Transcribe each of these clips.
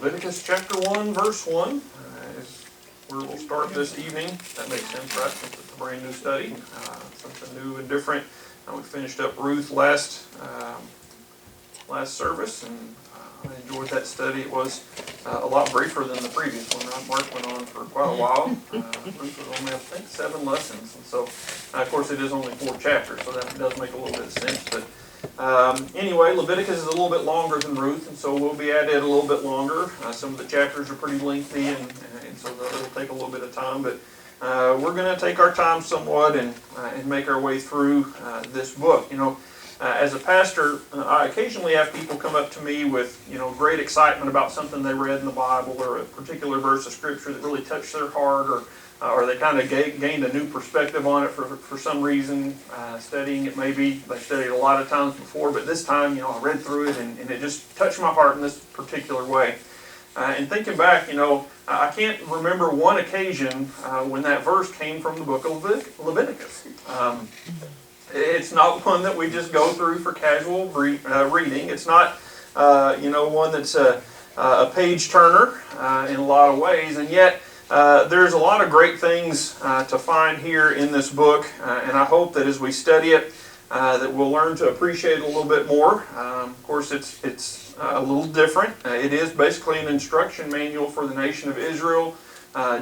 Leviticus chapter 1, verse 1 is where we'll start this evening. That makes sense, right? Since it's a brand new study, something new and different. We finished up Ruth last service, and I enjoyed that study. It was a lot briefer than the previous one. Mark went on for quite a while. Ruth was only, I think, 7 lessons, and so, of course, it is only 4 chapters, so that does make a little bit of sense. But anyway, Leviticus is a little bit longer than Ruth, and so we'll be at it a little bit longer. Some of the chapters are pretty lengthy, and so it'll take a little bit of time, but we're going to take our time somewhat and make our way through this book. As a pastor, I occasionally have people come up to me with great excitement about something they read in the Bible or a particular verse of Scripture that really touched their heart, or they kind of gained a new perspective on it for some reason, studying it maybe. They studied it a lot of times before, but this time, I read through it and it just touched my heart in this particular way. And thinking back, I can't remember one occasion when that verse came from the book of Leviticus. It's not one that we just go through for casual reading. It's not, one that's a page turner in a lot of ways, and yet there's a lot of great things to find here in this book, and I hope that as we study it, that we'll learn to appreciate it a little bit more. Of course, it's a little different. It is basically an instruction manual for the nation of Israel,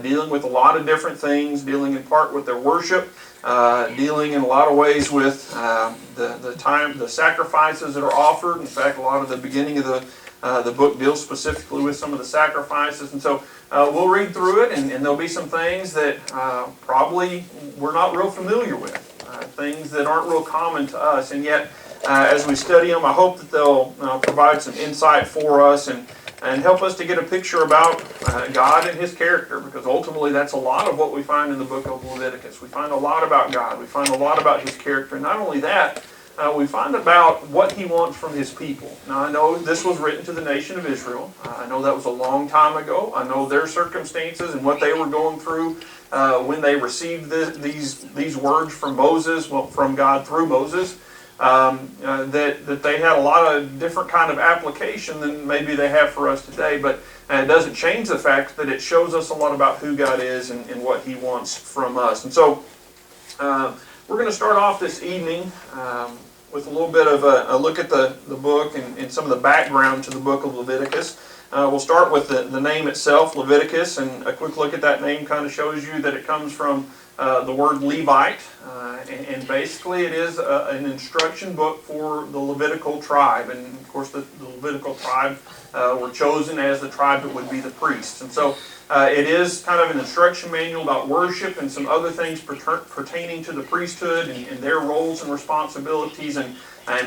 dealing with a lot of different things, dealing in part with their worship, dealing in a lot of ways with the sacrifices that are offered. In fact, a lot of the beginning of the book deals specifically with some of the sacrifices, and so we'll read through it, and there'll be some things that probably we're not real familiar with, things that aren't real common to us, and yet as we study them, I hope that they'll provide some insight for us and help us to get a picture about God and His character, because ultimately that's a lot of what we find in the book of Leviticus. We find a lot about God. We find a lot about His character. And not only that, we find about what He wants from His people. Now, I know this was written to the nation of Israel. I know that was a long time ago. I know their circumstances and what they were going through when they received these words from Moses, from God through Moses. That they had a lot of different kind of application than maybe they have for us today, but it doesn't change the fact that it shows us a lot about who God is and what He wants from us. And so we're going to start off this evening with a little bit of a look at the book and some of the background to the book of Leviticus. We'll start with the name itself, Leviticus, and a quick look at that name kind of shows you that it comes from the word Levite, and basically it is an instruction book for the Levitical tribe, and of course the Levitical tribe were chosen as the tribe that would be the priests, and so it is kind of an instruction manual about worship and some other things pertaining to the priesthood and their roles and responsibilities and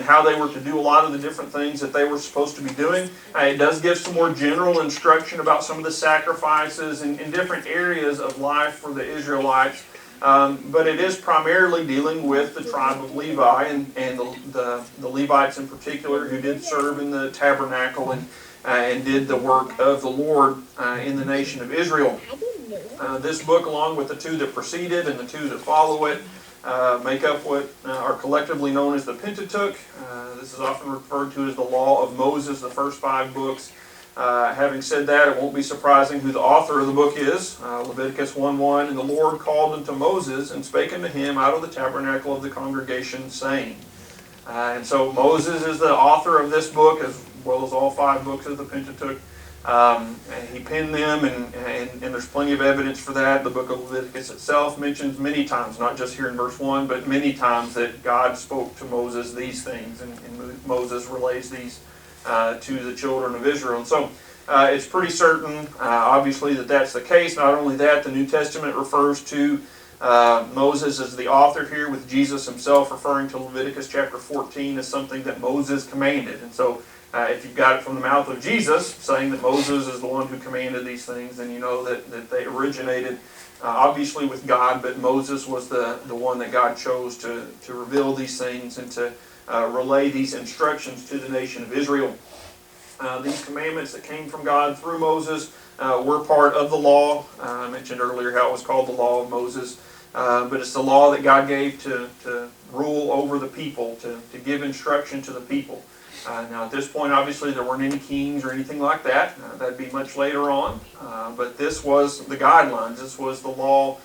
how they were to do a lot of the different things that they were supposed to be doing. It does give some more general instruction about some of the sacrifices and different areas of life for the Israelites. But it is primarily dealing with the tribe of Levi and the Levites in particular, who did serve in the tabernacle and did the work of the Lord in the nation of Israel. This book, along with the 2 that precede it and the 2 that follow it, make up what are collectively known as the Pentateuch. This is often referred to as the Law of Moses, the first 5 books. Having said that, it won't be surprising who the author of the book is. Leviticus 1:1, "And the Lord called unto Moses, and spake unto him out of the tabernacle of the congregation, saying." And so Moses is the author of this book, as well as all 5 books of the Pentateuch. And he penned them, and there's plenty of evidence for that. The book of Leviticus itself mentions many times, not just here in verse 1, but many times that God spoke to Moses these things, and Moses relays these to the children of Israel. And so it's pretty certain, obviously, that that's the case. Not only that, the New Testament refers to Moses as the author here, with Jesus himself referring to Leviticus chapter 14 as something that Moses commanded. And so if you've got it from the mouth of Jesus, saying that Moses is the one who commanded these things, then you know that they originated obviously with God, but Moses was the one that God chose to reveal these things and to relay these instructions to the nation of Israel. These commandments that came from God through Moses were part of the law. I mentioned earlier how it was called the Law of Moses, but it's the law that God gave to rule over the people, to give instruction to the people. Now at this point, obviously, there weren't any kings or anything like that. That'd be much later on. But this was the guidelines. This was the law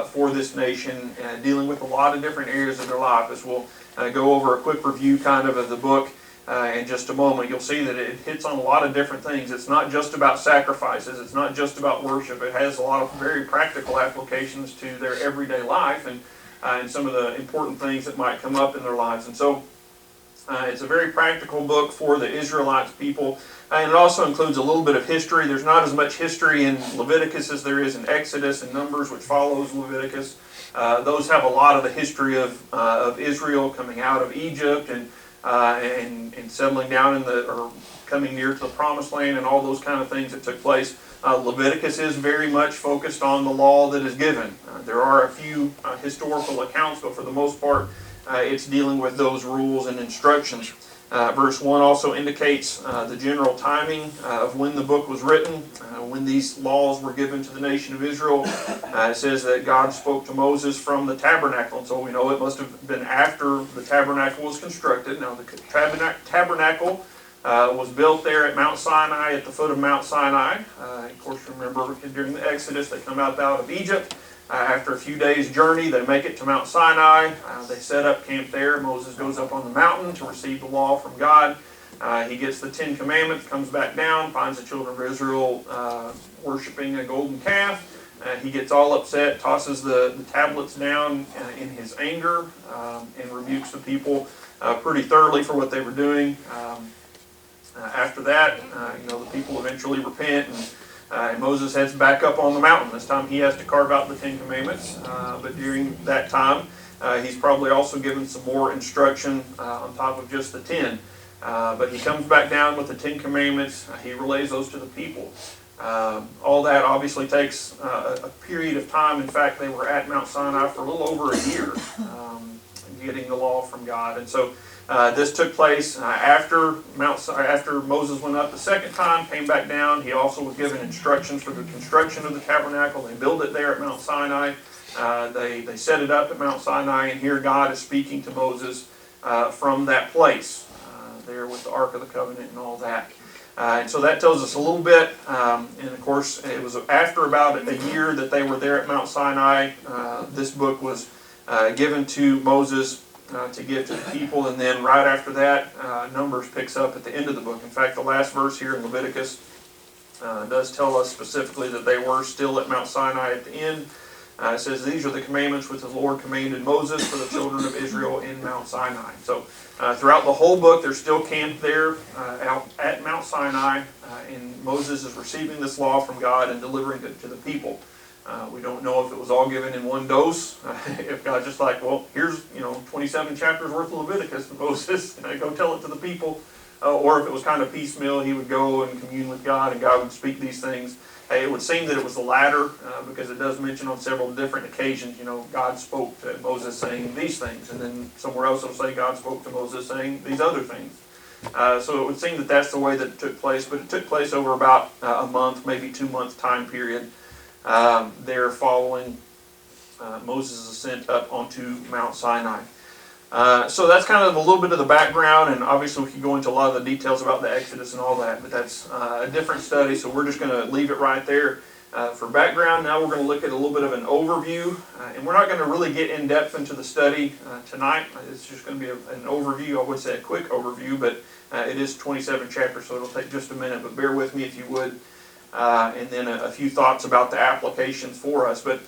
for this nation, dealing with a lot of different areas of their life. As we'll go over a quick review kind of the book in just a moment, you'll see that it hits on a lot of different things. It's not just about sacrifices. It's not just about worship. It has a lot of very practical applications to their everyday life and some of the important things that might come up in their lives. And so it's a very practical book for the Israelites people, and it also includes a little bit of history. There's not as much history in Leviticus as there is in Exodus and Numbers, which follows Leviticus. Those have a lot of the history of Israel coming out of Egypt and settling down or coming near to the Promised Land and all those kind of things that took place. Leviticus is very much focused on the law that is given. There are a few historical accounts, but for the most part, it's dealing with those rules and instructions. Verse 1 also indicates the general timing of when the book was written, when these laws were given to the nation of Israel. It says that God spoke to Moses from the tabernacle, and so we know it must have been after the tabernacle was constructed. Now the tabernacle was built there at Mount Sinai, at the foot of Mount Sinai. Of course, remember during the Exodus, they come out of Egypt. After a few days' journey, they make it to Mount Sinai. They set up camp there. Moses goes up on the mountain to receive the law from God. He gets the 10 Commandments, comes back down, finds the children of Israel worshiping a golden calf. He gets all upset, tosses the tablets down in his anger, and rebukes the people pretty thoroughly for what they were doing. After that, the people eventually repent, and Moses heads back up on the mountain. This time he has to carve out the 10 Commandments, but during that time, he's probably also given some more instruction on top of just the 10. But he comes back down with the 10 Commandments. He relays those to the people. All that obviously takes a period of time. In fact, they were at Mount Sinai for a little over a year, getting the law from God. And so this took place after Moses went up the second time, came back down. He also was given instructions for the construction of the tabernacle. They built it there at Mount Sinai. They set it up at Mount Sinai, and here God is speaking to Moses from that place, there with the Ark of the Covenant and all that. And so that tells us a little bit. And of course, it was after about a year that they were there at Mount Sinai. This book was given to Moses to give to the people, and then right after that, Numbers picks up at the end of the book. In fact, the last verse here in Leviticus does tell us specifically that they were still at Mount Sinai at the end. It says, "These are the commandments which the Lord commanded Moses for the children of Israel in Mount Sinai." So throughout the whole book, they're still camped there out at Mount Sinai, and Moses is receiving this law from God and delivering it to the people. We don't know if it was all given in one dose. If God just like, well, here's 27 chapters worth of Leviticus to Moses, go tell it to the people, or if it was kind of piecemeal, he would go and commune with God, and God would speak these things. It would seem that it was the latter, because it does mention on several different occasions, God spoke to Moses saying these things, and then somewhere else it'll say God spoke to Moses saying these other things. So it would seem that that's the way that it took place, but it took place over about a month, maybe 2 month time period. There following Moses' ascent up onto Mount Sinai. So that's kind of a little bit of the background, and obviously we could go into a lot of the details about the Exodus and all that, but that's a different study, so we're just going to leave it right there for background. Now we're going to look at a little bit of an overview, and we're not going to really get in depth into the study tonight. It's just going to be an overview. I would say a quick overview, but it is 27 chapters, so it'll take just a minute, but bear with me if you would. And then a few thoughts about the applications for us. But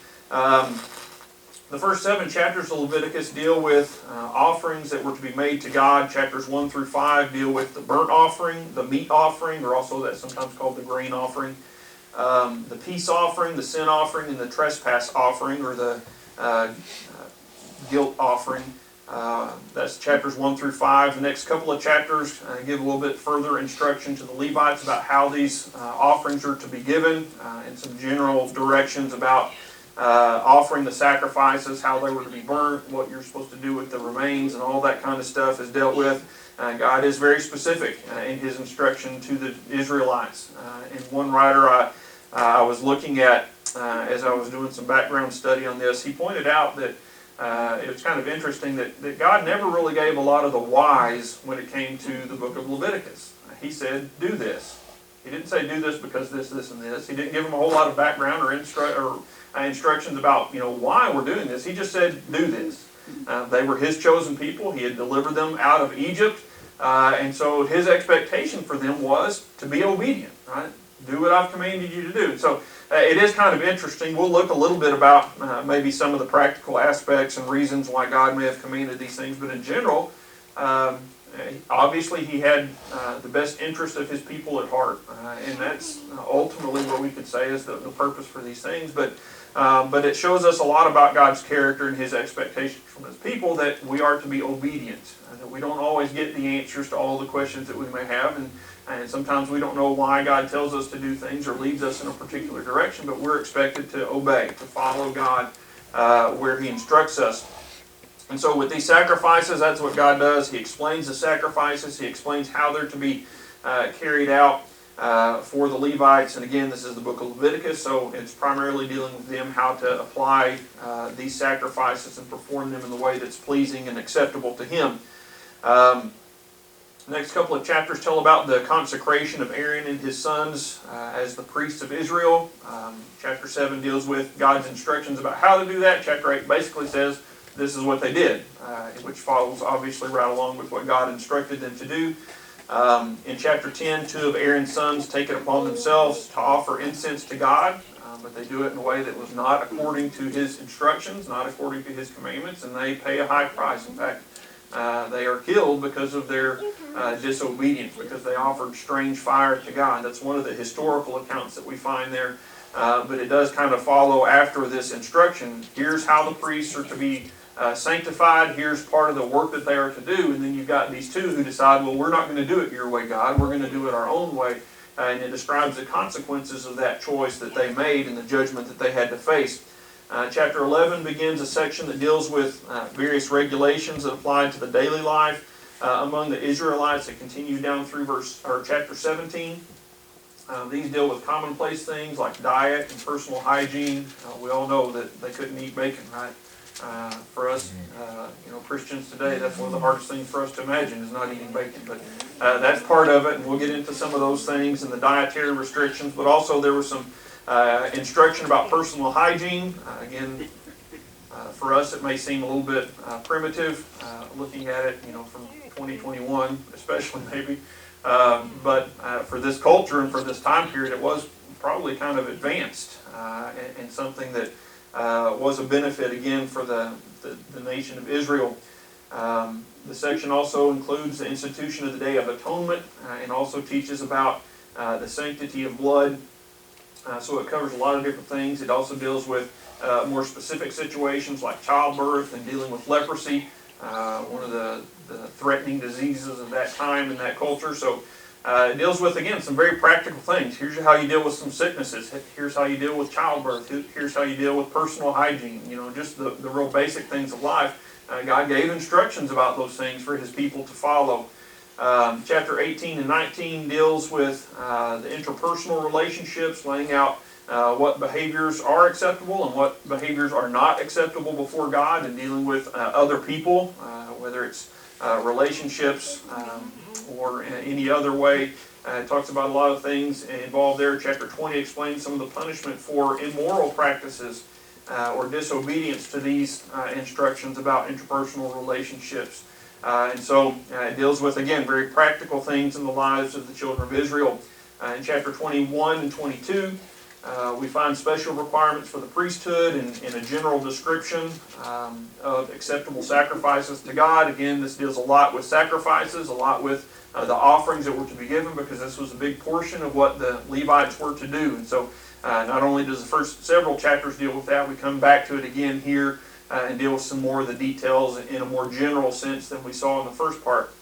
the first 7 chapters of Leviticus deal with offerings that were to be made to God. Chapters 1 through 5 deal with the burnt offering, the meat offering, or also that's sometimes called the grain offering, the peace offering, the sin offering, and the trespass offering, or the guilt offering. That's chapters 1 through 5. The next couple of chapters give a little bit further instruction to the Levites about how these offerings are to be given, and some general directions about offering the sacrifices, how they were to be burnt, what you're supposed to do with the remains, and all that kind of stuff is dealt with. God is very specific in His instruction to the Israelites. And one writer I was looking at as I was doing some background study on this, he pointed out that it's kind of interesting that God never really gave a lot of the whys when it came to the book of Leviticus. He said, do this. He didn't say do this because this, and this. He didn't give them a whole lot of background or instructions about why we're doing this. He just said, do this. They were His chosen people. He had delivered them out of Egypt. And so His expectation for them was to be obedient, right? Do what I've commanded you to do. So it is kind of interesting. We'll look a little bit about maybe some of the practical aspects and reasons why God may have commanded these things. But in general, obviously He had the best interest of His people at heart. And that's ultimately what we could say is the purpose for these things. But it shows us a lot about God's character and His expectations from His people, that we are to be obedient. That we don't always get the answers to all the questions that we may have. And sometimes we don't know why God tells us to do things or leads us in a particular direction, but we're expected to obey, to follow God where He instructs us. And so with these sacrifices, that's what God does. He explains the sacrifices. He explains how they're to be carried out for the Levites. And again, this is the book of Leviticus, so it's primarily dealing with them, how to apply these sacrifices and perform them in the way that's pleasing and acceptable to Him. The next couple of chapters tell about the consecration of Aaron and his sons as the priests of Israel. Chapter 7 deals with God's instructions about how to do that. Chapter 8 basically says this is what they did, which follows obviously right along with what God instructed them to do. In chapter 10, 2 of Aaron's sons take it upon themselves to offer incense to God, but they do it in a way that was not according to His instructions, not according to His commandments, and they pay a high price. In fact, they are killed because of their disobedience, because they offered strange fire to God. That's one of the historical accounts that we find there. But it does kind of follow after this instruction. Here's how the priests are to be sanctified. Here's part of the work that they are to do. And then you've got these two who decide, well, we're not going to do it your way, God. We're going to do it our own way. And it describes the consequences of that choice that they made and the judgment that they had to face. Chapter 11 begins a section that deals with various regulations that apply to the daily life among the Israelites. It continues down through chapter 17. These deal with commonplace things like diet and personal hygiene. We all know that they couldn't eat bacon, right? For us, Christians today, that's one of the hardest things for us to imagine is not eating bacon. But that's part of it, and we'll get into some of those things and the dietary restrictions. But also there was some instruction about personal hygiene. Again, for us it may seem a little bit primitive, looking at it, from 2021, especially maybe. But for this culture and for this time period, it was probably kind of advanced and something that was a benefit again for the nation of Israel. The section also includes the institution of the Day of Atonement and also teaches about the sanctity of blood. So it covers a lot of different things. It also deals with more specific situations like childbirth and dealing with leprosy, one of the threatening diseases of that time and that culture. So it deals with, again, some very practical things. Here's how you deal with some sicknesses. Here's how you deal with childbirth. Here's how you deal with personal hygiene. Just the real basic things of life. God gave instructions about those things for His people to follow. Chapter 18 and 19 deals with the interpersonal relationships, laying out what behaviors are acceptable and what behaviors are not acceptable before God, and dealing with other people, whether it's relationships or in any other way. It talks about a lot of things involved there. Chapter 20 explains some of the punishment for immoral practices or disobedience to these instructions about interpersonal relationships. And so it deals with, again, very practical things in the lives of the children of Israel. In chapter 21 and 22, we find special requirements for the priesthood and a general description of acceptable sacrifices to God. Again, this deals a lot with sacrifices, a lot with the offerings that were to be given, because this was a big portion of what the Levites were to do. And so not only does the first several chapters deal with that, we come back to it again here and deal with some more of the details in a more general sense than we saw in the first part.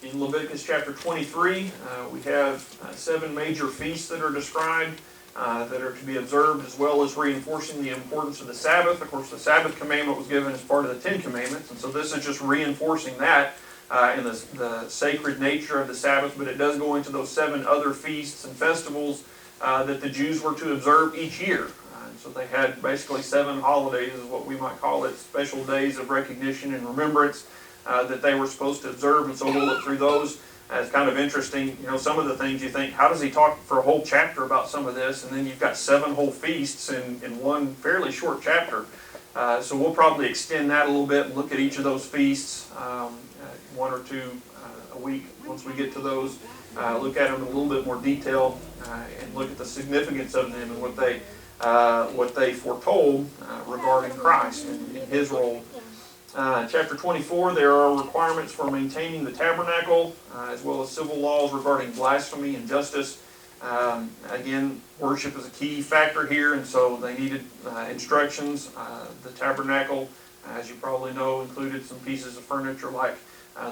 In Leviticus chapter 23, we have 7 major feasts that are described that are to be observed, as well as reinforcing the importance of the Sabbath. Of course, the Sabbath commandment was given as part of the 10 Commandments, and so this is just reinforcing that and the sacred nature of the Sabbath, but it does go into those 7 other feasts and festivals that the Jews were to observe each year. So they had basically 7 holidays, is what we might call it, special days of recognition and remembrance that they were supposed to observe. And so we'll look through those. It's kind of interesting, some of the things you think, how does he talk for a whole chapter about some of this? And then you've got 7 whole feasts in one fairly short chapter. So we'll probably extend that a little bit and look at each of those feasts, 1 or 2 a week once we get to those. Look at them in a little bit more detail and look at the significance of them and what they foretold regarding Christ and His role. Chapter 24, there are requirements for maintaining the tabernacle, as well as civil laws regarding blasphemy and justice. Again, worship is a key factor here, and so they needed instructions. The tabernacle, as you probably know, included some pieces of furniture like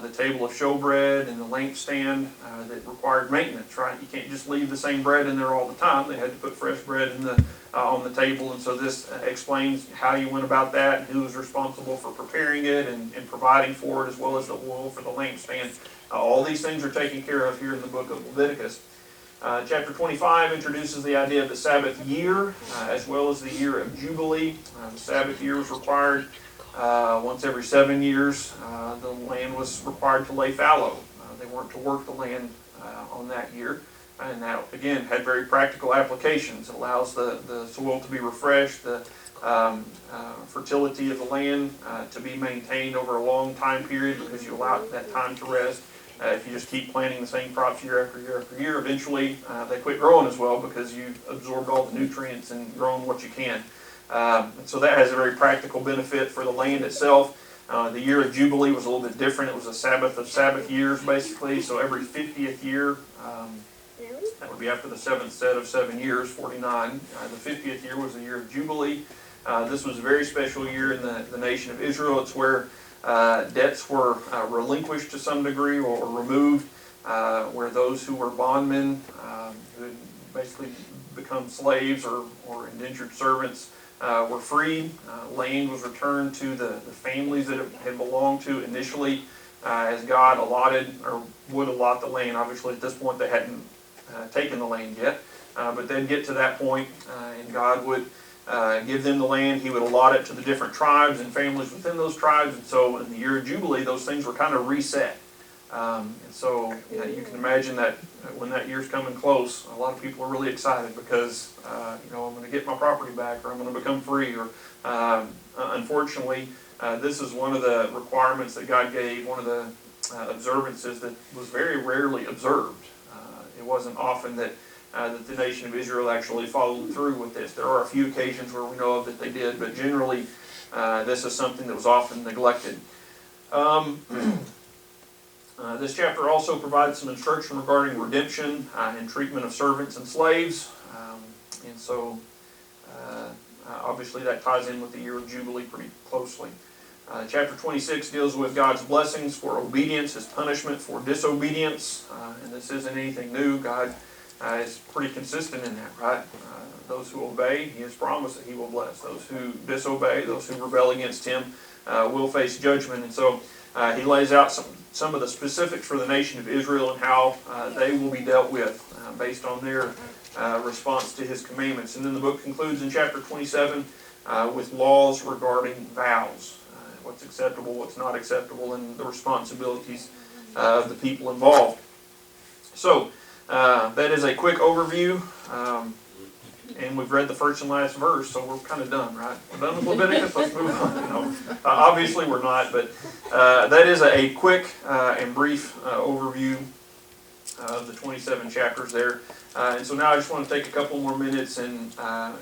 the table of showbread and the lampstand that required maintenance, right? You can't just leave the same bread in there all the time. They had to put fresh bread on the table, and so this explains how you went about that and who was responsible for preparing it and providing for it, as well as the oil for the lampstand. All these things are taken care of here in the book of Leviticus. Chapter 25 introduces the idea of the Sabbath year, as well as the year of Jubilee. The Sabbath year was required once every 7 years. The land was required to lay fallow. They weren't to work the land on that year. And that, again, had very practical applications. It allows the soil to be refreshed, the fertility of the land to be maintained over a long time period, because you allow that time to rest. If you just keep planting the same crops year after year after year, eventually they quit growing as well, because you've absorbed all the nutrients and grown what you can. So that has a very practical benefit for the land itself. The year of Jubilee was a little bit different. It was a Sabbath of Sabbath years, basically. So every 50th year, that would be after the 7th set of 7 years, 49. The 50th year was the year of Jubilee. This was a very special year in the nation of Israel. It's where debts were relinquished to some degree or removed, where those who were bondmen, who had basically become slaves or indentured servants, were freed. Land was returned to the families that it had belonged to initially, as God allotted or would allot the land. Obviously at this point they hadn't taken the land yet, but they'd get to that point, and God would give them the land. He would allot it to the different tribes and families within those tribes. And so in the year of Jubilee, those things were kind of reset. And so you can imagine that when that year's coming close, a lot of people are really excited because I'm going to get my property back, or I'm going to become free. Or unfortunately, this is one of the requirements that God gave, one of the observances that was very rarely observed. It wasn't often that the nation of Israel actually followed through with this. There are a few occasions where we know of that they did, but generally this is something that was often neglected. This chapter also provides some instruction regarding redemption and treatment of servants and slaves. And so obviously that ties in with the year of Jubilee pretty closely. Chapter 26 deals with God's blessings for obedience, His punishment for disobedience. And this isn't anything new. God is pretty consistent in that, right? Those who obey, He has promised that He will bless. Those who disobey, those who rebel against Him, will face judgment. And so He lays out some of the specifics for the nation of Israel and how they will be dealt with based on their response to His commandments. And then the book concludes in chapter 27 with laws regarding vows. What's acceptable, what's not acceptable, and the responsibilities of the people involved. So, that is a quick overview, and we've read the first and last verse, so we're kind of done, right? We're done with Leviticus, let's move on. Obviously we're not, but that is a quick and brief overview of the 27 chapters there. And so now I just want to take a couple more minutes and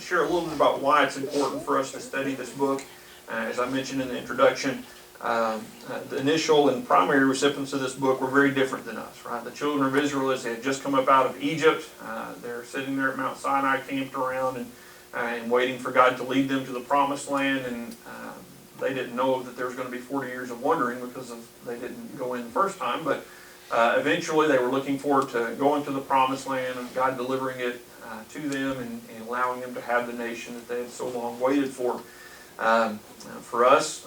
share a little bit about why it's important for us to study this book. As I mentioned in the introduction, the initial and primary recipients of this book were very different than us, right? The children of Israel, as they had just come up out of Egypt, they're sitting there at Mount Sinai, camped around and waiting for God to lead them to the Promised Land, and they didn't know that there was going to be 40 years of wandering because they didn't go in the first time, but eventually they were looking forward to going to the Promised Land and God delivering it to them and allowing them to have the nation that they had so long waited for. For us,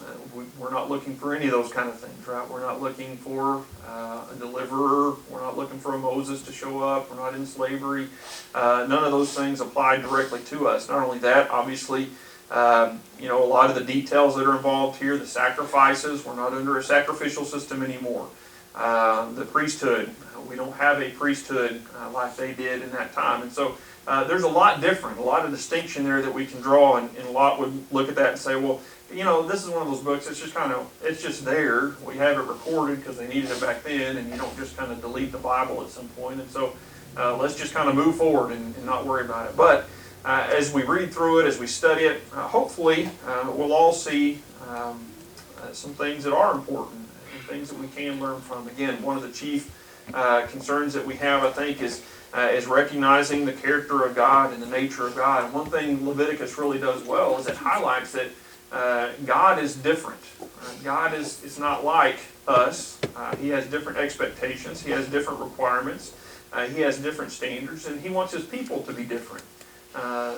we're not looking for any of those kind of things, right? We're not looking for a deliverer. We're not looking for a Moses to show up. We're not in slavery. None of those things apply directly to us. Not only that, obviously, a lot of the details that are involved here, the sacrifices, we're not under a sacrificial system anymore. The priesthood, we don't have a priesthood like they did in that time. And so there's a lot different, a lot of distinction there that we can draw, and a lot would look at that and say, well, this is one of those books, it's just there. We have it recorded because they needed it back then, and you don't just kind of delete the Bible at some point. And so let's just kind of move forward and not worry about it. But as we read through it, as we study it, hopefully we'll all see some things that are important and things that we can learn from. Again, one of the chief concerns that we have, I think, is recognizing the character of God and the nature of God. And one thing Leviticus really does well is it highlights that God is different. God is not like us. He has different expectations. He has different requirements. He has different standards, and He wants His people to be different.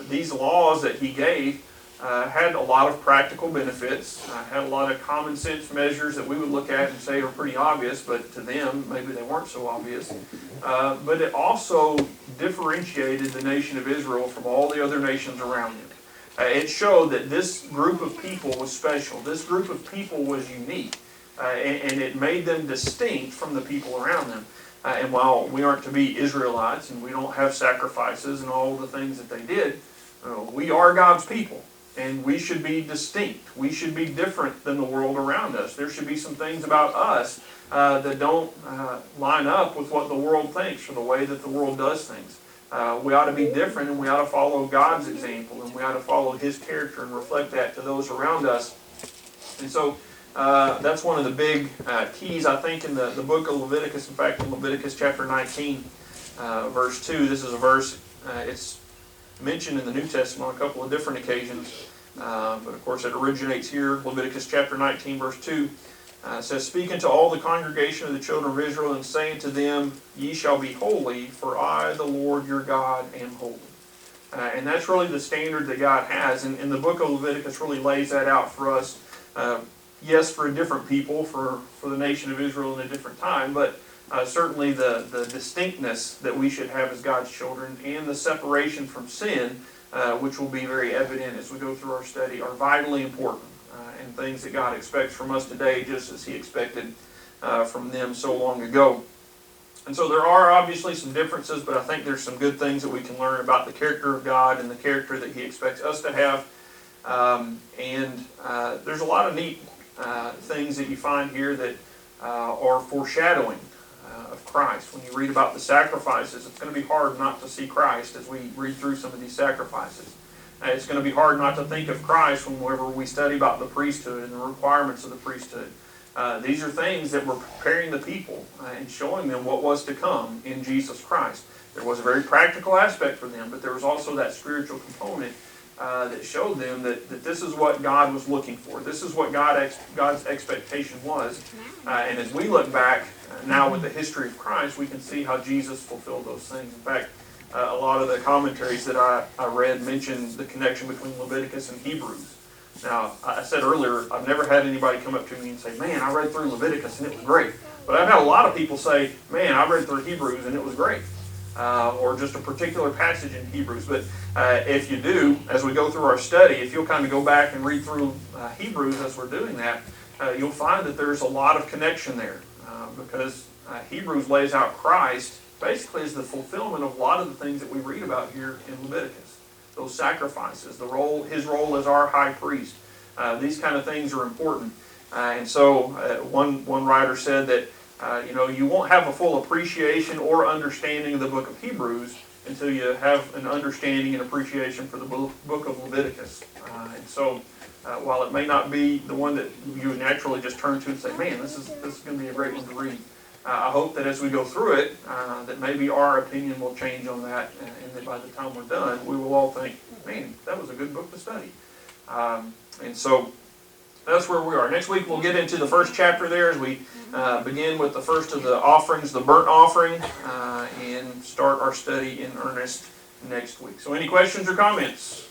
These laws that He gave had a lot of practical benefits, had a lot of common sense measures that we would look at and say are pretty obvious, but to them, maybe they weren't so obvious. But it also differentiated the nation of Israel from all the other nations around it. It showed that this group of people was special. This group of people was unique, and it made them distinct from the people around them. And while we aren't to be Israelites and we don't have sacrifices and all the things that they did, we are God's people. And we should be distinct. We should be different than the world around us. There should be some things about us that don't line up with what the world thinks or the way that the world does things. We ought to be different, and we ought to follow God's example, and we ought to follow His character and reflect that to those around us. And so that's one of the big keys, I think, in the book of Leviticus. In fact, in Leviticus chapter 19, verse 2, this is a verse, it's mentioned in the New Testament on a couple of different occasions, but of course it originates here. Leviticus chapter 19, verse 2 says, "Speak unto all the congregation of the children of Israel, and say unto them, Ye shall be holy, for I, the Lord your God, am holy." And that's really the standard that God has, and the book of Leviticus really lays that out for us. Yes, for a different people, for the nation of Israel in a different time, but certainly the distinctness that we should have as God's children and the separation from sin, which will be very evident as we go through our study, are vitally important and things that God expects from us today, just as He expected from them so long ago. And so there are obviously some differences, but I think there's some good things that we can learn about the character of God and the character that He expects us to have. There's a lot of neat things that you find here that are foreshadowing of Christ. When you read about the sacrifices, it's going to be hard not to see Christ as we read through some of these sacrifices. It's going to be hard not to think of Christ whenever we study about the priesthood and the requirements of the priesthood. These are things that were preparing the people and showing them what was to come in Jesus Christ. There was a very practical aspect for them, but there was also that spiritual component that showed them that this is what God was looking for. This is what God's expectation was. And as we look back now with the history of Christ, we can see how Jesus fulfilled those things. In fact, a lot of the commentaries that I read mentioned the connection between Leviticus and Hebrews. Now, I said earlier, I've never had anybody come up to me and say, "Man, I read through Leviticus and it was great." But I've had a lot of people say, "Man, I read through Hebrews and it was great." Or just a particular passage in Hebrews. But if you do, as we go through our study, if you'll kind of go back and read through Hebrews as we're doing that, you'll find that there's a lot of connection there. Because Hebrews lays out Christ basically as the fulfillment of a lot of the things that we read about here in Leviticus. Those sacrifices, His role as our high priest. These kind of things are important. And so one writer said that you won't have a full appreciation or understanding of the book of Hebrews until you have an understanding and appreciation for the book of Leviticus. And so while it may not be the one that you would naturally just turn to and say, "Man, this is going to be a great one to read," I hope that as we go through it, that maybe our opinion will change on that, and that by the time we're done, we will all think, "Man, that was a good book to study." And so that's where we are. Next week we'll get into the first chapter there as we begin with the first of the offerings, the burnt offering, and start our study in earnest next week. So any questions or comments?